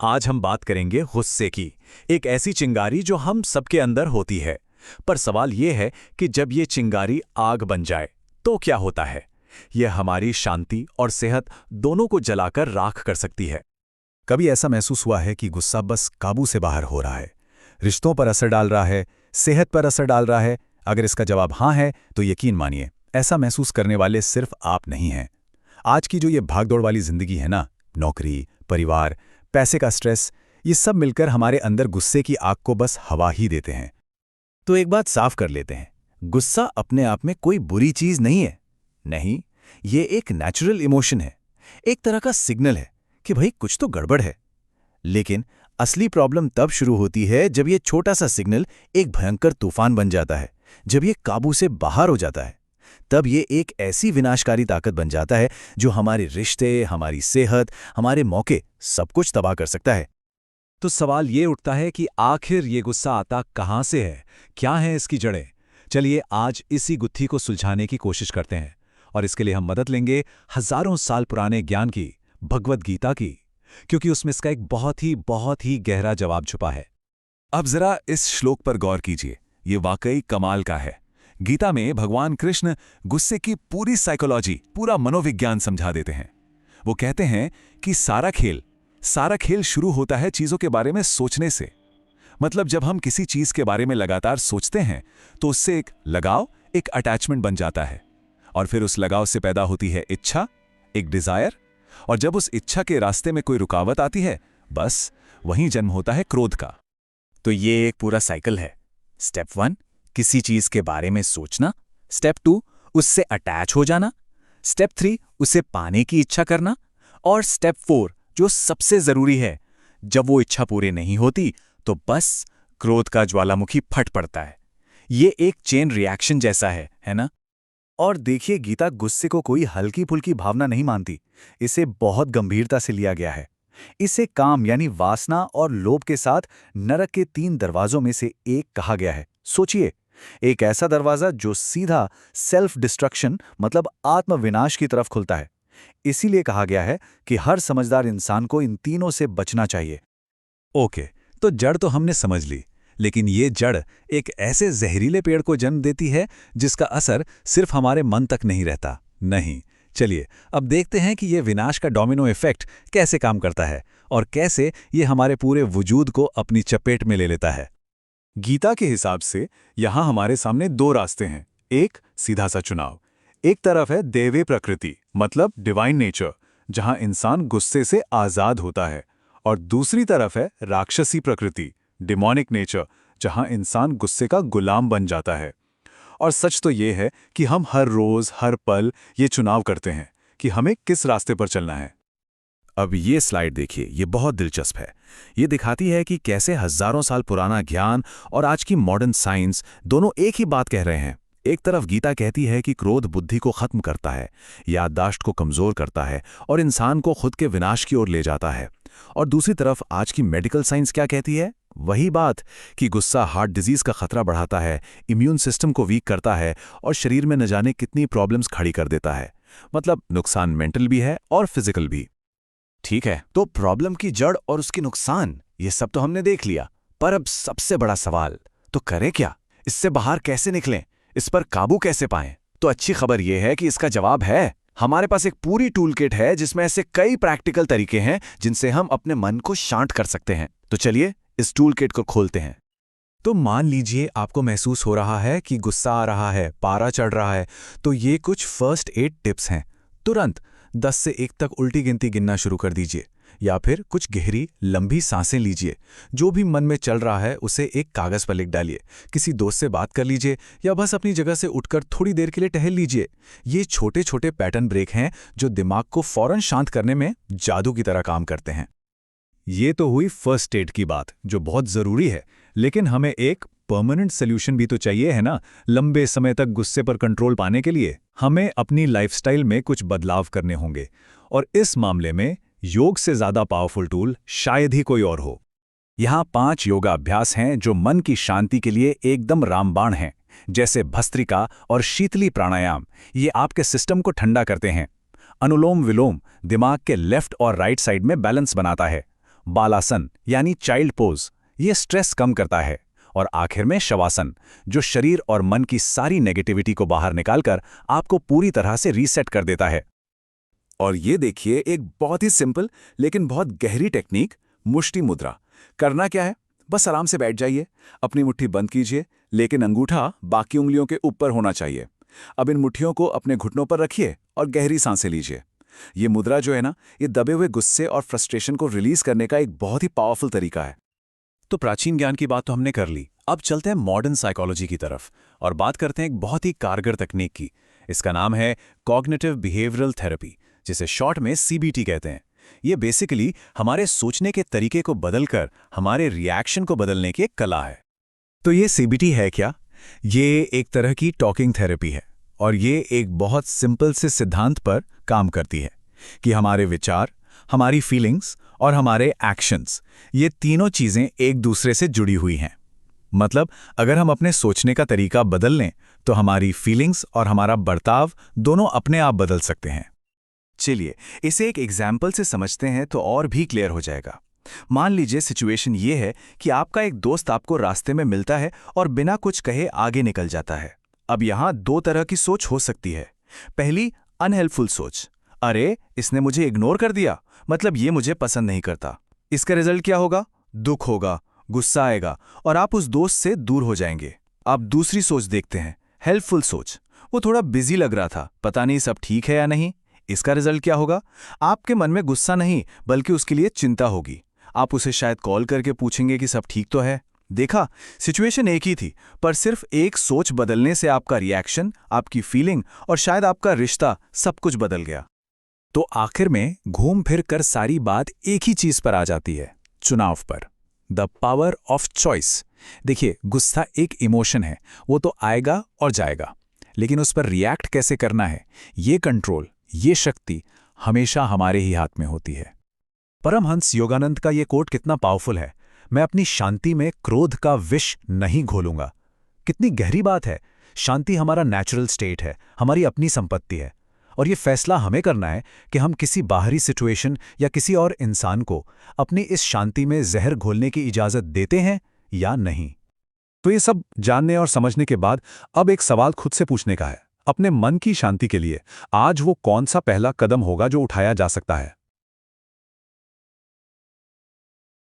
आज हम बात करेंगे गुस्से की। एक ऐसी चिंगारी जो हम सबके अंदर होती है। पर सवाल यह है कि जब ये चिंगारी आग बन जाए तो क्या होता है। यह हमारी शांति और सेहत दोनों को जलाकर राख कर सकती है। कभी ऐसा महसूस हुआ है कि गुस्सा बस काबू से बाहर हो रहा है, रिश्तों पर असर डाल रहा है, सेहत पर असर डाल रहा है? अगर इसका जवाब हाँ है तो यकीन मानिए, ऐसा महसूस करने वाले सिर्फ आप नहीं हैं। आज की जो ये भागदौड़ वाली जिंदगी है ना, नौकरी, परिवार, पैसे का स्ट्रेस, ये सब मिलकर हमारे अंदर गुस्से की आग को बस हवा ही देते हैं। तो एक बात साफ कर लेते हैं, गुस्सा अपने आप में कोई बुरी चीज नहीं है। नहीं, ये एक नेचुरल इमोशन है, एक तरह का सिग्नल है कि भाई कुछ तो गड़बड़ है। लेकिन असली प्रॉब्लम तब शुरू होती है जब ये छोटा सा सिग्नल एक भयंकर तूफान बन जाता है, जब ये काबू से बाहर हो जाता है। तब ये एक ऐसी विनाशकारी ताकत बन जाता है जो हमारे रिश्ते, हमारी सेहत, हमारे मौके, सब कुछ तबाह कर सकता है। तो सवाल ये उठता है कि आखिर ये गुस्सा आता कहाँ से है, क्या है इसकी जड़ें। चलिए आज इसी गुत्थी को सुलझाने की कोशिश करते हैं। और इसके लिए हम मदद लेंगे हजारों साल पुराने ज्ञान की, भगवद गीता की, क्योंकि उसमें इसका एक बहुत ही गहरा जवाब छुपा है। अब जरा इस श्लोक पर गौर कीजिए, ये वाकई कमाल का है। गीता में भगवान कृष्ण गुस्से की पूरी साइकोलॉजी, पूरा मनोविज्ञान समझा देते हैं। वो कहते हैं कि सारा खेल शुरू होता है चीजों के बारे में सोचने से। मतलब जब हम किसी चीज के बारे में लगातार सोचते हैं तो उससे एक लगाव, एक अटैचमेंट बन जाता है। और फिर उस लगाव से पैदा होती है इच्छा, एक डिजायर। और जब उस इच्छा के रास्ते में कोई रुकावट आती है, बस वहीं जन्म होता है क्रोध का। तो ये एक पूरा साइकिल है। स्टेप 1, किसी चीज के बारे में सोचना। स्टेप 2, उससे अटैच हो जाना। स्टेप 3, उसे पाने की इच्छा करना। और स्टेप 4, जो सबसे जरूरी है, जब वो इच्छा पूरी नहीं होती तो बस क्रोध का ज्वालामुखी फट पड़ता है। ये एक चेन रिएक्शन जैसा है ना? और देखिए, गीता गुस्से को कोई हल्की फुल्की भावना नहीं मानती, इसे बहुत गंभीरता से लिया गया है। इसे काम यानी वासना और लोभ के साथ नरक के 3 दरवाजों में से एक कहा गया है। सोचिए, एक ऐसा दरवाजा जो सीधा सेल्फ डिस्ट्रक्शन मतलब आत्मविनाश की तरफ खुलता है। इसीलिए कहा गया है कि हर समझदार इंसान को इन तीनों से बचना चाहिए। ओके, तो जड़ तो हमने समझ ली, लेकिन ये जड़ एक ऐसे जहरीले पेड़ को जन्म देती है जिसका असर सिर्फ हमारे मन तक नहीं रहता। नहीं, चलिए अब देखते हैं कि ये विनाश का डोमिनो इफेक्ट कैसे काम करता है और कैसे ये हमारे पूरे वजूद को अपनी चपेट में ले लेता है। गीता के हिसाब से यहां हमारे सामने 2 रास्ते हैं। एक सीधा सा चुनाव। एक तरफ है दैवी प्रकृति, मतलब डिवाइन नेचर, जहां इंसान गुस्से से आजाद होता है। और दूसरी तरफ है राक्षसी प्रकृति, डिमोनिक नेचर, जहां इंसान गुस्से का गुलाम बन जाता है। और सच तो ये है कि हम हर रोज, हर पल ये चुनाव करते हैं कि हमें किस रास्ते पर चलना है। अब ये स्लाइड देखिए, ये बहुत दिलचस्प है। ये दिखाती है कि कैसे हजारों साल पुराना ज्ञान और आज की मॉडर्न साइंस दोनों एक ही बात कह रहे हैं। एक तरफ गीता कहती है कि क्रोध बुद्धि को खत्म करता है, याददाश्त को कमजोर करता है और इंसान को खुद के विनाश की ओर ले जाता है। और दूसरी तरफ आज की मेडिकल साइंस क्या कहती है? वही बात कि गुस्सा हार्ट डिजीज का खतरा बढ़ाता है, इम्यून सिस्टम को वीक करता है और शरीर में न जाने कितनी प्रॉब्लम्स खड़ी कर देता है। मतलब नुकसान मेंटल भी है और फिजिकल भी। ठीक है, तो प्रॉब्लम की जड़ और उसके नुकसान ये सब तो हमने देख लिया, पर अब सबसे बड़ा सवाल, तो करें क्या? इससे बाहर कैसे निकलें? इस पर काबू कैसे पाएं? तो अच्छी खबर यह है कि इसका जवाब है। हमारे पास एक पूरी टूल किट है जिसमें ऐसे कई प्रैक्टिकल तरीके हैं जिनसे हम अपने मन को शांत कर सकते हैं। तो चलिए इस टूल किट को खोलते हैं। तो मान लीजिए आपको महसूस हो रहा है कि गुस्सा आ रहा है, पारा चढ़ रहा है, तो ये कुछ फर्स्ट एड टिप्स हैं। तुरंत 10 से 1 तक उल्टी गिनती गिनना शुरू कर दीजिए, या फिर कुछ गहरी लंबी सांसें लीजिए। जो भी मन में चल रहा है उसे एक कागज पर लिख डालिए, किसी दोस्त से बात कर लीजिए या बस अपनी जगह से उठकर थोड़ी देर के लिए टहल लीजिए। ये छोटे छोटे पैटर्न ब्रेक हैं जो दिमाग को फौरन शांत करने में जादू की तरह काम करते हैं। ये तो हुई फर्स्ट एड की बात, जो बहुत जरूरी है, लेकिन हमें एक परमानेंट सोल्यूशन भी तो चाहिए, है ना? लंबे समय तक गुस्से पर कंट्रोल पाने के लिए हमें अपनी लाइफस्टाइल में कुछ बदलाव करने होंगे। और इस मामले में योग से ज्यादा पावरफुल टूल शायद ही कोई और हो। यहाँ 5 योगा अभ्यास हैं जो मन की शांति के लिए एकदम रामबाण हैं, जैसे भस्त्रिका और शीतली प्राणायाम। ये आपके सिस्टम को ठंडा करते हैं। अनुलोम विलोम दिमाग के लेफ्ट और राइट साइड में बैलेंस बनाता है। बालासन यानी चाइल्ड पोज, ये स्ट्रेस कम करता है। और आखिर में शवासन, जो शरीर और मन की सारी नेगेटिविटी को बाहर निकालकर आपको पूरी तरह से रीसेट कर देता है। और ये देखिए एक बहुत ही सिंपल लेकिन बहुत गहरी टेक्निक, मुष्टि मुद्रा। करना क्या है, बस आराम से बैठ जाइए, अपनी मुट्ठी बंद कीजिए, लेकिन अंगूठा बाकी उंगलियों के ऊपर होना चाहिए। अब इन मुट्ठियों को अपने घुटनों पर रखिए और गहरी सांसें लीजिए। ये मुद्रा जो है ना, ये दबे हुए गुस्से और फ्रस्ट्रेशन को रिलीज करने का एक बहुत ही पावरफुल तरीका है। तो प्राचीन ज्ञान की बात तो हमने कर ली, अब चलते हैं मॉडर्न साइकोलॉजी की तरफ और बात करते हैं एक बहुत ही कारगर तकनीक की। इसका नाम है कॉग्निटिव बिहेवियरल थेरेपी, जिसे शॉर्ट में सीबीटी कहते हैं। ये बेसिकली हमारे सोचने के तरीके को बदलकर हमारे रिएक्शन को बदलने की एक कला है। तो ये सीबीटी है क्या? ये एक तरह की टॉकिंग थेरेपी है और ये एक बहुत सिंपल से सिद्धांत पर काम करती है कि हमारे विचार, हमारी फीलिंग्स और हमारे एक्शंस, ये तीनों चीजें एक दूसरे से जुड़ी हुई हैं। मतलब अगर हम अपने सोचने का तरीका बदल लें तो हमारी फीलिंग्स और हमारा बर्ताव दोनों अपने आप बदल सकते हैं। चलिए इसे एक एग्जाम्पल से समझते हैं तो और भी क्लियर हो जाएगा। मान लीजिए सिचुएशन ये है कि आपका एक दोस्त आपको रास्ते में मिलता है और बिना कुछ कहे आगे निकल जाता है। अब यहाँ दो तरह की सोच हो सकती है। पहली, अनहेल्पफुल सोच, अरे इसने मुझे इग्नोर कर दिया, मतलब ये मुझे पसंद नहीं करता। इसका रिजल्ट क्या होगा? दुख होगा, गुस्सा आएगा और आप उस दोस्त से दूर हो जाएंगे। आप दूसरी सोच देखते हैं, हेल्पफुल सोच, वो थोड़ा बिजी लग रहा था, पता नहीं सब ठीक है या नहीं। इसका रिजल्ट क्या होगा? आपके मन में गुस्सा नहीं बल्कि उसके लिए चिंता होगी। आप उसे शायद कॉल करके पूछेंगे कि सब ठीक तो है। देखा, सिचुएशन एक ही थी, पर सिर्फ एक सोच बदलने से आपका रिएक्शन, आपकी फीलिंग और शायद आपका रिश्ता सब कुछ बदल गया। तो आखिर में घूम फिर कर सारी बात एक ही चीज पर आ जाती है, चुनाव पर। The power of choice. देखिए, गुस्सा एक इमोशन है, वो तो आएगा और जाएगा, लेकिन उस पर रिएक्ट कैसे करना है, ये कंट्रोल, ये शक्ति हमेशा हमारे ही हाथ में होती है। परमहंस योगानंद का ये कोट कितना पावरफुल है, मैं अपनी शांति में क्रोध का विष नहीं घोलूंगा। कितनी गहरी बात है। शांति हमारा नेचुरल स्टेट है, हमारी अपनी संपत्ति है, और ये फैसला हमें करना है कि हम किसी बाहरी सिचुएशन या किसी और इंसान को अपनी इस शांति में जहर घोलने की इजाजत देते हैं या नहीं। तो ये सब जानने और समझने के बाद अब एक सवाल खुद से पूछने का है, अपने मन की शांति के लिए आज वो कौन सा पहला कदम होगा जो उठाया जा सकता है।